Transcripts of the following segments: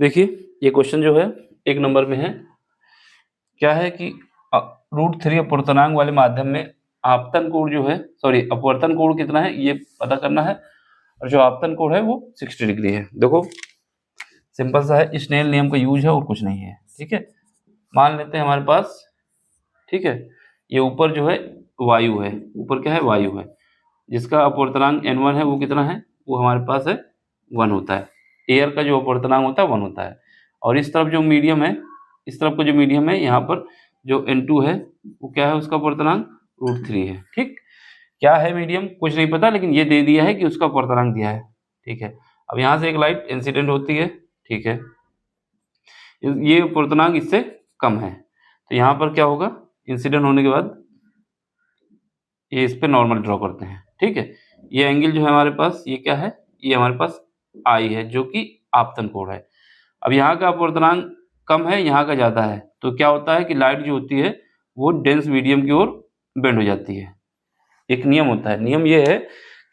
देखिए ये क्वेश्चन जो है 1 नंबर में है, क्या है कि √3 अपवर्तनांक वाले माध्यम में आपतन कोण जो है, सॉरी अपवर्तन कोण कितना है ये पता करना है, और जो आपतन कोण है वो 60 डिग्री है। देखो सिंपल सा है, स्नेल नियम का यूज है और कुछ नहीं है। ठीक है, मान लेते हैं हमारे पास, ठीक है, ये ऊपर जो है वायु है, ऊपर क्या है वायु है, जिसका अपवर्तनांक n1 है वो कितना है, वो हमारे पास है 1 होता है। एयर का जो अपवर्तनांक होता है 1 होता है, और इस तरफ जो मीडियम है, इस तरफ का जो मीडियम है यहाँ पर जो n2 है वो क्या है, उसका अपवर्तनांक √3 है। ठीक, क्या है मीडियम कुछ नहीं पता, लेकिन ये दे दिया है कि उसका अपवर्तनांक दिया है। ठीक है, अब यहाँ से एक लाइट इंसिडेंट होती है, ठीक है, ये अपवर्तनांक इससे कम है, तो यहाँ पर क्या होगा, इंसिडेंट होने के बाद ये इस पे नॉर्मल ड्रॉ करते हैं। ठीक है, ये एंगल जो है हमारे पास ये क्या है, ये हमारे पास आई है जो कि आपतन कोण है। अब यहाँ का अपवर्तनांक कम है, यहाँ का ज़्यादा है, तो क्या होता है कि लाइट जो होती है वो डेंस मीडियम की ओर बेंड हो जाती है। एक नियम होता है, नियम ये है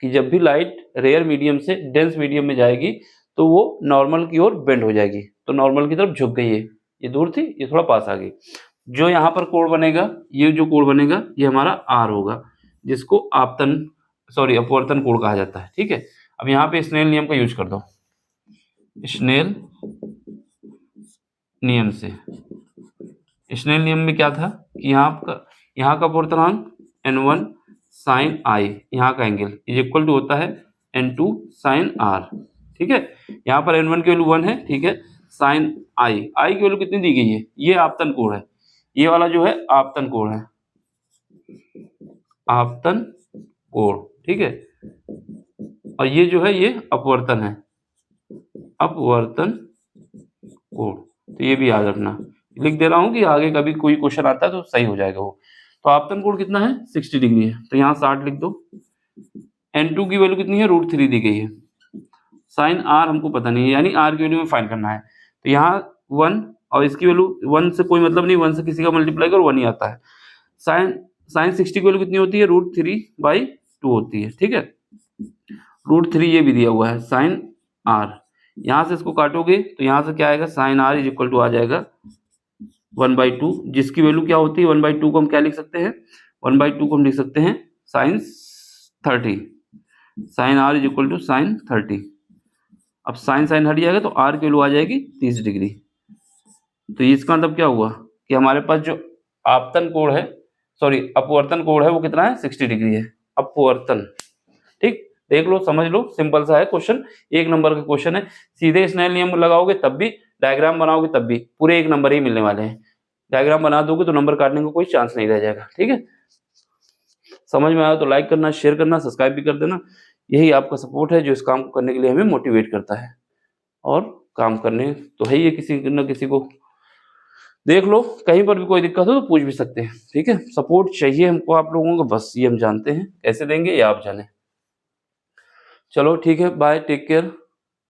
कि जब भी लाइट रेयर मीडियम से डेंस मीडियम में जाएगी तो वो नॉर्मल की ओर बेंड हो जाएगी, तो नॉर्मल की तरफ झुक गई है, ये दूर थी ये थोड़ा पास आ गई। जो यहाँ पर कोण बनेगा, ये जो कोण बनेगा ये हमारा आर होगा, जिसको आपतन सॉरी अपवर्तन कोण कहा जाता है। ठीक है, अब यहाँ पे स्नेल नियम का यूज कर दो, स्नेल नियम से, स्नेल नियम में क्या था कि यहाँ का अपवर्तनांक n1 साइन आई, यहाँ का एंगल इज इक्वल टू होता है n2 साइन आर। ठीक है, यहाँ पर n1 की वैल्यू 1 है, ठीक है, साइन आई की वैल्यू कितनी दी गई है, ये आपतन कोण है, ये वाला जो है आपतन कोण है, आपतन कोण। ठीक है, और ये जो है ये अपवर्तन है, अपवर्तन कोण, तो ये भी याद रखना, लिख दे रहा हूँ कि आगे कभी कोई क्वेश्चन आता है तो सही हो जाएगा वो। तो आपतन कोण कितना है 60 डिग्री है, तो यहाँ 60 लिख दो। n2 की वैल्यू कितनी है √3 दी गई है, साइन आर हमको पता नहीं है, यानी आर की वैल्यू में फाइंड करना है, तो यहाँ 1 और इसकी वैल्यू 1 से कोई मतलब नहीं, 1 से किसी का मल्टीप्लाई करो 1 ही आता है। साइन 60 की वैल्यू कितनी होती है √3/2 होती है। ठीक है, √3 ये भी दिया हुआ है साइन आर, यहाँ से इसको काटोगे तो यहाँ से क्या आएगा, sine are is equal to आ जाएगा 1/2, जिसकी वैल्यू क्या होती है 1/2 को हम क्या लिख सकते हैं, 1/2 को हम लिख सकते हैं sine 30, sine are is equal to sine 30। अब साइन साइन हट जाएगा तो आर की वैल्यू आ जाएगी 30 डिग्री। तो इसका मतलब क्या हुआ कि हमारे पास जो आपतन कोण है, सॉरी अपवर्तन कोण है वो कितना है 60 डिग्री है, अपवर्तन। ठीक, देख लो समझ लो, सिंपल सा है क्वेश्चन, 1 नंबर का क्वेश्चन है। सीधे स्नेल नियम लगाओगे तब भी, डायग्राम बनाओगे तब भी, पूरे 1 नंबर ही मिलने वाले हैं। डायग्राम बना दोगे तो नंबर काटने का कोई चांस नहीं रह जाएगा। ठीक है, समझ में आया तो लाइक करना, शेयर करना, सब्सक्राइब भी कर देना। यही आपका सपोर्ट है जो इस काम को करने के लिए हमें मोटिवेट करता है, और काम करने तो है ही किसी न किसी को। देख लो कहीं पर भी कोई दिक्कत हो तो पूछ भी सकते हैं। ठीक है, सपोर्ट चाहिए हमको आप लोगों को, बस ये हम जानते हैं, कैसे देंगे ये आप जाने। चलो ठीक है, बाय, टेक केयर।